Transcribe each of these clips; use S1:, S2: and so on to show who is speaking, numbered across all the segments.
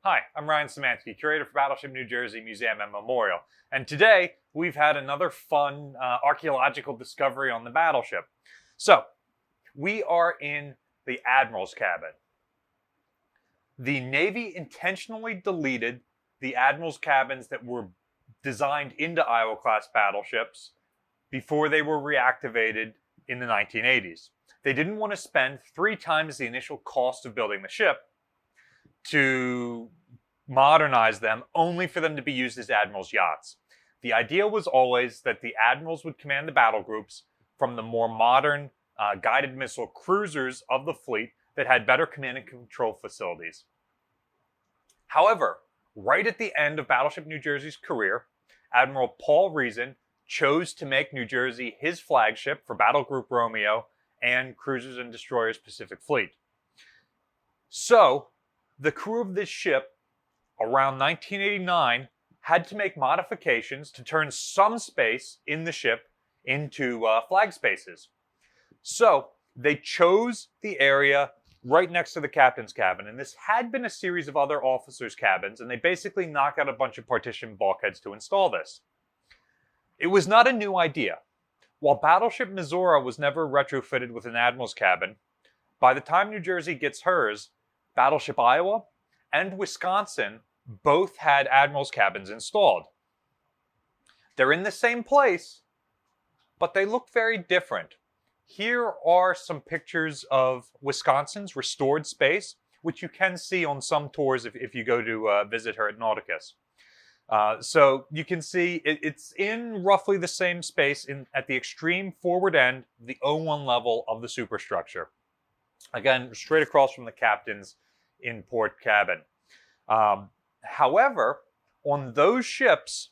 S1: Hi, I'm Ryan Szymanski, curator for Battleship New Jersey Museum and Memorial. And today, we've had another fun archaeological discovery on the battleship. So, we are in the Admiral's cabin. The Navy intentionally deleted the Admiral's cabins that were designed into Iowa-class battleships before they were reactivated in the 1980s. They didn't want to spend 3 times the initial cost of building the ship to modernize them, only for them to be used as Admiral's yachts. The idea was always that the Admirals would command the battle groups from the more modern guided missile cruisers of the fleet that had better command and control facilities. However, right at the end of Battleship New Jersey's career, Admiral Paul Reason chose to make New Jersey his flagship for Battle Group Romeo and Cruisers and Destroyers Pacific Fleet. So, the crew of this ship, around 1989, had to make modifications to turn some space in the ship into flag spaces. So, they chose the area right next to the captain's cabin, and this had been a series of other officers' cabins, and they basically knocked out a bunch of partition bulkheads to install this. It was not a new idea. While Battleship Missouri was never retrofitted with an Admiral's cabin, by the time New Jersey gets hers, Battleship Iowa and Wisconsin both had Admiral's cabins installed. They're in the same place, but they look very different. Here are some pictures of Wisconsin's restored space, which you can see on some tours if you go to visit her at Nauticus. So you can see it's in roughly the same space at the extreme forward end, the O1 level of the superstructure. Again, straight across from the captain's in-port cabin. However, on those ships,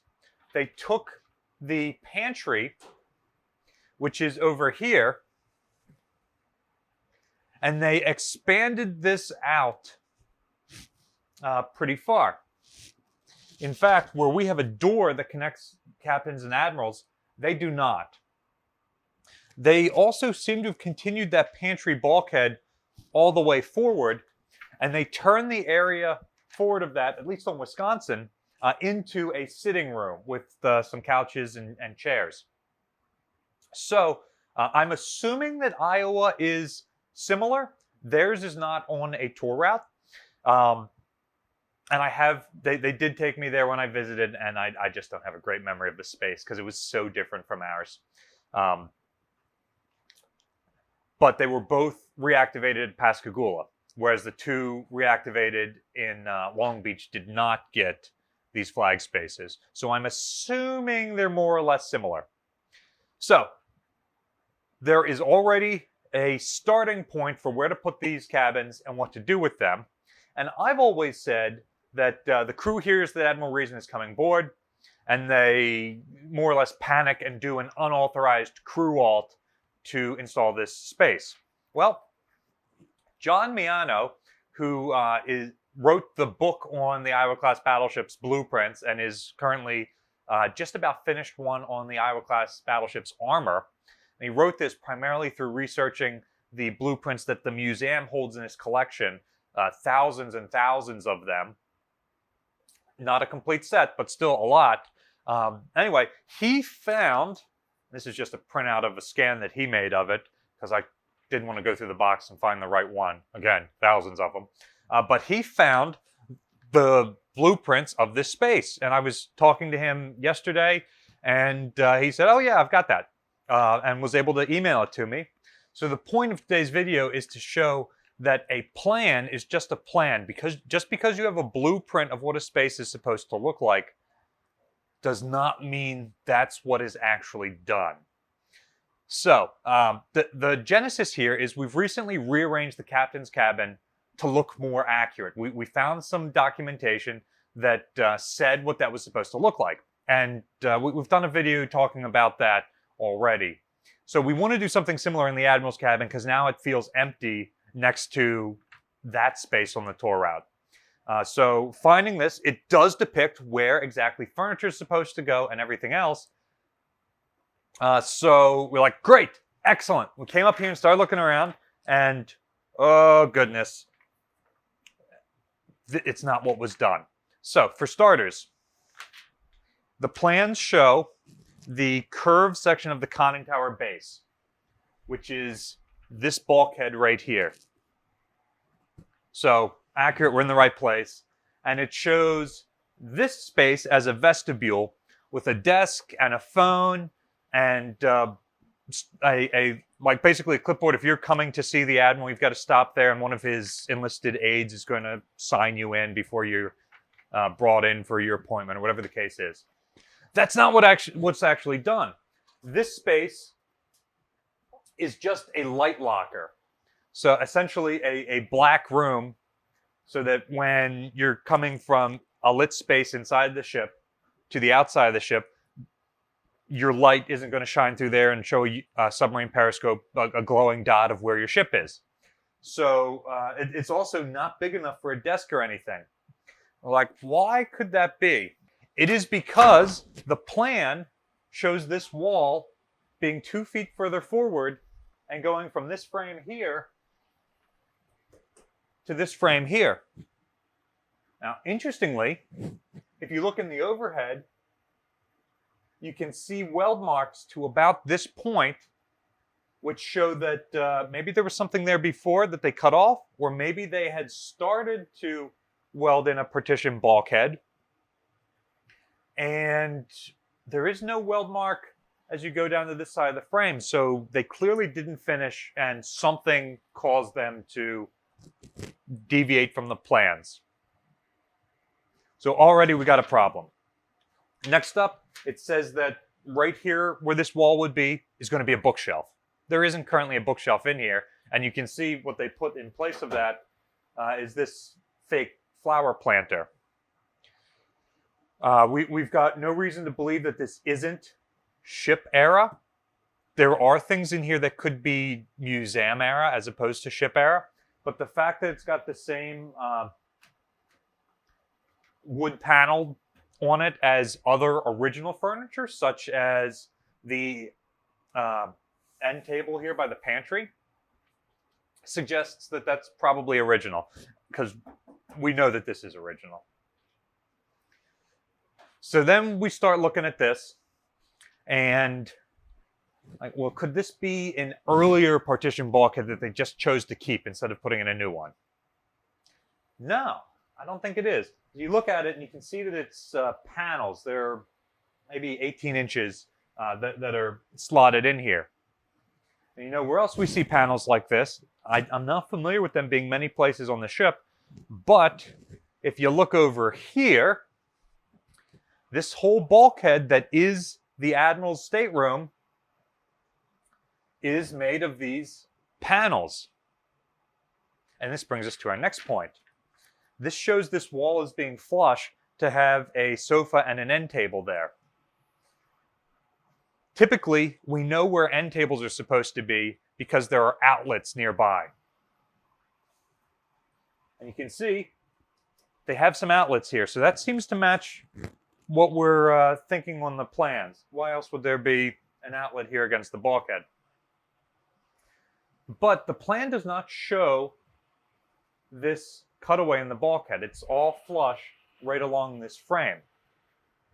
S1: they took the pantry, which is over here, and they expanded this out pretty far. In fact, where we have a door that connects captains and admirals, they do not. They also seem to have continued that pantry bulkhead all the way forward, and they turned the area forward of that, at least on Wisconsin, into a sitting room with some couches and chairs. So I'm assuming that Iowa is similar. Theirs is not on a tour route. And they did take me there when I visited, and I just don't have a great memory of the space because it was so different from ours. But they were both reactivated at Pascagoula, whereas the two reactivated in Long Beach did not get these flag spaces. So I'm assuming they're more or less similar. So there is already a starting point for where to put these cabins and what to do with them. And I've always said that the crew hears that Admiral Reason is coming aboard, and they more or less panic and do an unauthorized crew alt to install this space. Well, John Miano, who wrote the book on the Iowa-class battleship's blueprints and is currently just about finished one on the Iowa-class battleship's armor. And he wrote this primarily through researching the blueprints that the museum holds in its collection, thousands and thousands of them. Not a complete set, but still a lot. Anyway, he found, this is just a printout of a scan that he made of it, because I didn't want to go through the box and find the right one. Again, thousands of them. But he found the blueprints of this space. And I was talking to him yesterday, and he said, oh yeah, I've got that. And was able to email it to me. So the point of today's video is to show that a plan is just a plan. Just because you have a blueprint of what a space is supposed to look like does not mean that's what is actually done. So, the genesis here is we've recently rearranged the captain's cabin to look more accurate. We found some documentation that said what that was supposed to look like. And we've done a video talking about that already. So we want to do something similar in the Admiral's cabin because now it feels empty next to that space on the tour route. So finding this, it does depict where exactly furniture is supposed to go and everything else. So we're like, great, excellent. We came up here and started looking around, and oh goodness. it's not what was done. So, for starters, the plans show the curved section of the conning tower base, which is this bulkhead right here. So, accurate, we're in the right place. And it shows this space as a vestibule with a desk and a phone and like basically a clipboard. If you're coming to see the Admiral, you've got to stop there, and one of his enlisted aides is going to sign you in before you're brought in for your appointment, or whatever the case is. That's not what's actually done. This space is just a light locker. So essentially a black room, so that when you're coming from a lit space inside the ship to the outside of the ship, your light isn't going to shine through there and show a submarine periscope, a glowing dot of where your ship is. So it's also not big enough for a desk or anything. Like, why could that be? It is because the plan shows this wall being 2 feet further forward and going from this frame here to this frame here. Now, interestingly, if you look in the overhead, you can see weld marks to about this point, which show that maybe there was something there before that they cut off, or maybe they had started to weld in a partition bulkhead. And there is no weld mark as you go down to this side of the frame, so they clearly didn't finish, and something caused them to deviate from the plans. So already we got a problem. Next up, it says that right here where this wall would be is going to be a bookshelf. There isn't currently a bookshelf in here, and you can see what they put in place of that is this fake flower planter. We've got no reason to believe that this isn't ship era. There are things in here that could be museum era as opposed to ship era, but the fact that it's got the same wood panel on it as other original furniture, such as the end table here by the pantry, suggests that that's probably original, because we know that this is original. So then we start looking at this, and like, well, could this be an earlier partition bulkhead that they just chose to keep instead of putting in a new one? No, I don't think it is. You look at it and you can see that it's panels. They're maybe 18 inches that are slotted in here. And you know where else we see panels like this? I'm not familiar with them being many places on the ship, but if you look over here, this whole bulkhead that is the Admiral's stateroom is made of these panels. And this brings us to our next point. This shows this wall as being flush to have a sofa and an end table there. Typically, we know where end tables are supposed to be because there are outlets nearby. And you can see they have some outlets here, so that seems to match what we're thinking on the plans. Why else would there be an outlet here against the bulkhead? But the plan does not show this cutaway in the bulkhead. It's all flush right along this frame.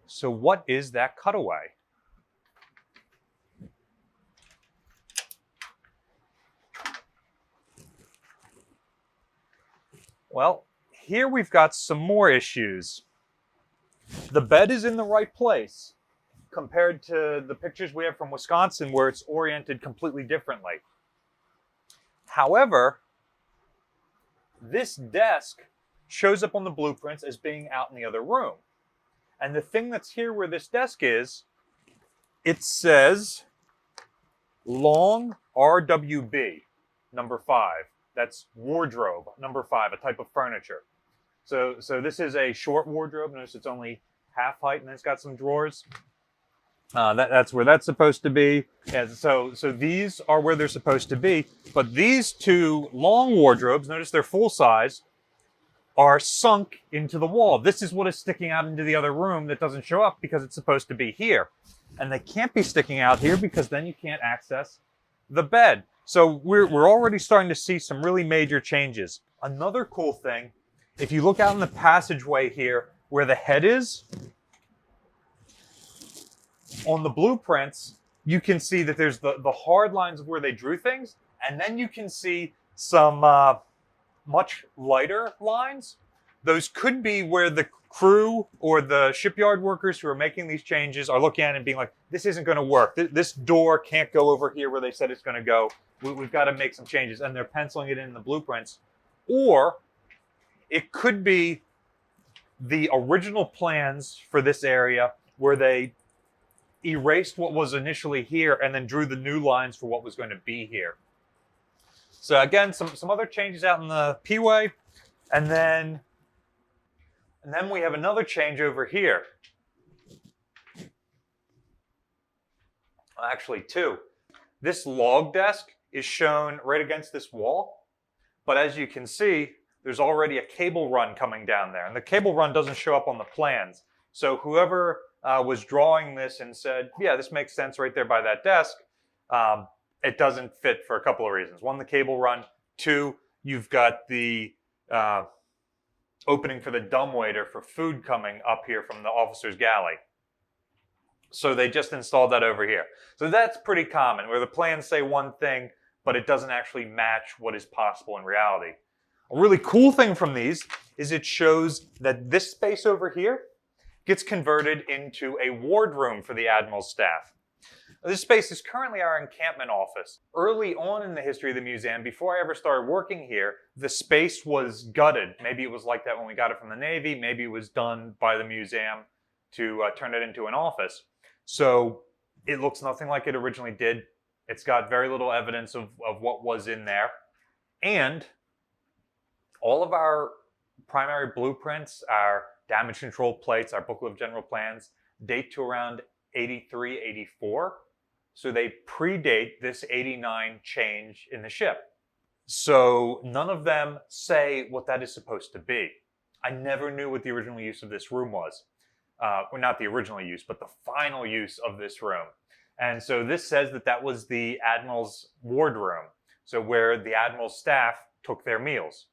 S1: So what is that cutaway? Well, here we've got some more issues. The bed is in the right place compared to the pictures we have from Wisconsin where it's oriented completely differently. However, this desk shows up on the blueprints as being out in the other room. And the thing that's here where this desk is, it says long RWB, number 5. That's wardrobe, number 5, a type of furniture. So this is a short wardrobe. Notice it's only half height and it's got some drawers. That's where that's supposed to be. Yeah, so these are where they're supposed to be. But these two long wardrobes, notice they're full size, are sunk into the wall. This is what is sticking out into the other room that doesn't show up because it's supposed to be here. And they can't be sticking out here because then you can't access the bed. So we're already starting to see some really major changes. Another cool thing if you look out in the passageway here where the head is, on the blueprints, you can see that there's the hard lines of where they drew things, and then you can see some much lighter lines. Those could be where the crew or the shipyard workers who are making these changes are looking at it and being like, this isn't going to work. This door can't go over here where they said it's going to go. We've got to make some changes, and they're penciling it in the blueprints. Or it could be the original plans for this area where they erased what was initially here and then drew the new lines for what was going to be here. So again, some other changes out in the P-way, and then we have another change over here. Actually, two. This log desk is shown right against this wall, but as you can see, there's already a cable run coming down there, and the cable run doesn't show up on the plans. So whoever was drawing this and said, yeah, this makes sense right there by that desk, it doesn't fit for a couple of reasons. One, the cable run. Two, you've got the opening for the dumbwaiter for food coming up here from the officer's galley. So they just installed that over here. So that's pretty common, where the plans say one thing, but it doesn't actually match what is possible in reality. A really cool thing from these is it shows that this space over here gets converted into a wardroom for the Admiral's staff. This space is currently our encampment office. Early on in the history of the museum, before I ever started working here, the space was gutted. Maybe it was like that when we got it from the Navy. Maybe it was done by the museum to turn it into an office. So it looks nothing like it originally did. It's got very little evidence of what was in there. And all of our primary blueprints, our damage control plates, our booklet of general plans, date to around 83, 84. So they predate this 89 change in the ship. So none of them say what that is supposed to be. I never knew what the original use of this room was. Well, not the original use, but the final use of this room. And so this says that that was the Admiral's wardroom. So where the Admiral's staff took their meals.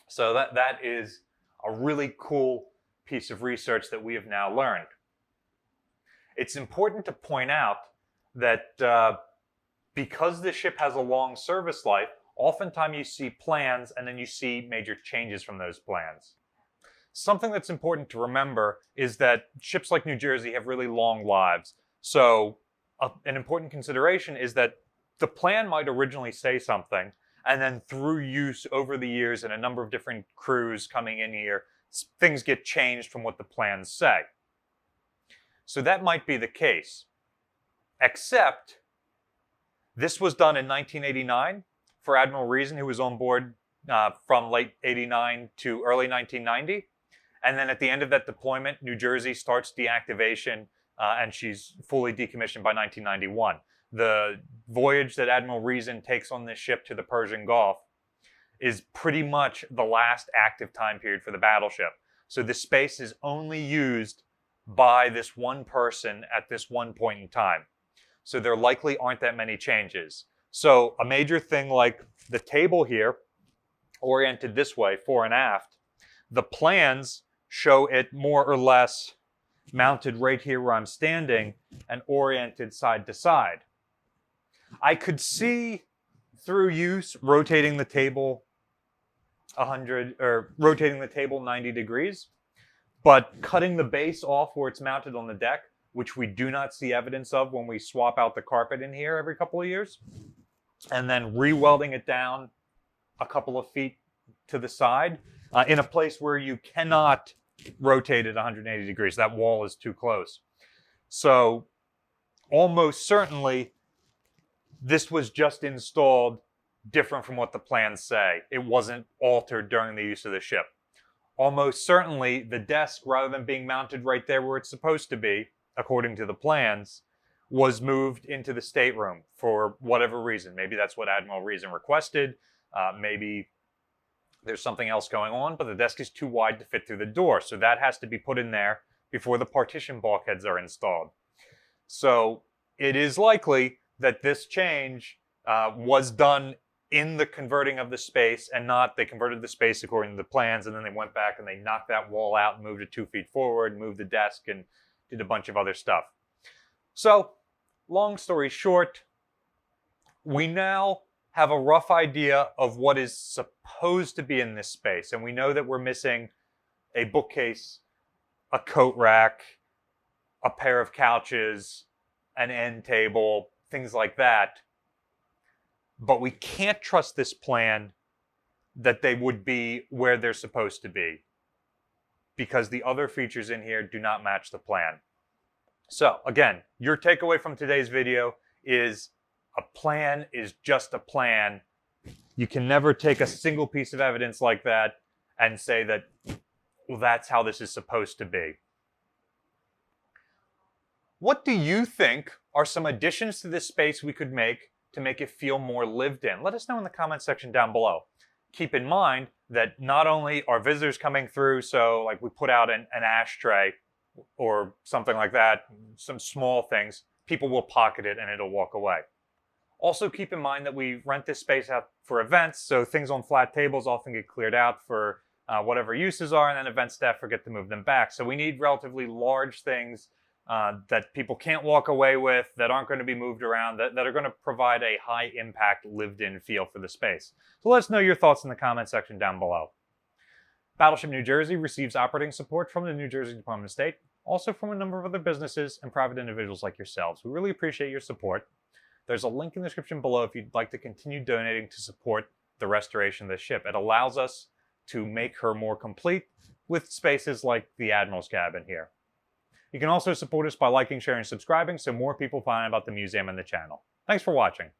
S1: So that is a really cool piece of research that we have now learned. It's important to point out that because the ship has a long service life, oftentimes you see plans and then you see major changes from those plans. Something that's important to remember is that ships like New Jersey have really long lives. So an important consideration is that the plan might originally say something, and then through use over the years and a number of different crews coming in here, things get changed from what the plans say. So that might be the case. Except this was done in 1989 for Admiral Reason, who was on board from late 89 to early 1990. And then at the end of that deployment, New Jersey starts deactivation and she's fully decommissioned by 1991. The voyage that Admiral Reason takes on this ship to the Persian Gulf is pretty much the last active time period for the battleship. So this space is only used by this one person at this one point in time. So there likely aren't that many changes. So a major thing like the table here, oriented this way, fore and aft, the plans show it more or less mounted right here where I'm standing and oriented side to side. I could see through use rotating the table 100 or rotating the table 90 degrees, but cutting the base off where it's mounted on the deck, which we do not see evidence of when we swap out the carpet in here every couple of years, and then re-welding it down a couple of feet to the side in a place where you cannot rotate it 180 degrees. That wall is too close. So almost certainly this was just installed different from what the plans say. It wasn't altered during the use of the ship. Almost certainly the desk, rather than being mounted right there where it's supposed to be, according to the plans, was moved into the stateroom for whatever reason. Maybe that's what Admiral Reason requested. Maybe there's something else going on, but the desk is too wide to fit through the door. So that has to be put in there before the partition bulkheads are installed. So it is likely that this change was done in the converting of the space and not, they converted the space according to the plans, and then they went back and they knocked that wall out and moved it 2 feet forward, moved the desk, and did a bunch of other stuff. So, long story short, we now have a rough idea of what is supposed to be in this space, and we know that we're missing a bookcase, a coat rack, a pair of couches, an end table, things like that. But we can't trust this plan that they would be where they're supposed to be, because the other features in here do not match the plan. So again, your takeaway from today's video is a plan is just a plan. You can never take a single piece of evidence like that and say that, well, that's how this is supposed to be. What do you think are some additions to this space we could make to make it feel more lived in? Let us know in the comment section down below. Keep in mind that not only are visitors coming through, so like we put out an ashtray or something like that, some small things, people will pocket it and it'll walk away. Also keep in mind that we rent this space out for events, so things on flat tables often get cleared out for whatever uses are, and then event staff forget to move them back. So we need relatively large things that people can't walk away with, that aren't going to be moved around, that are going to provide a high impact lived-in feel for the space. So let us know your thoughts in the comment section down below. Battleship New Jersey receives operating support from the New Jersey Department of State, also from a number of other businesses and private individuals like yourselves. We really appreciate your support. There's a link in the description below if you'd like to continue donating to support the restoration of the ship. It allows us to make her more complete with spaces like the Admiral's cabin here. You can also support us by liking, sharing, and subscribing so more people find out about the museum and the channel. Thanks for watching.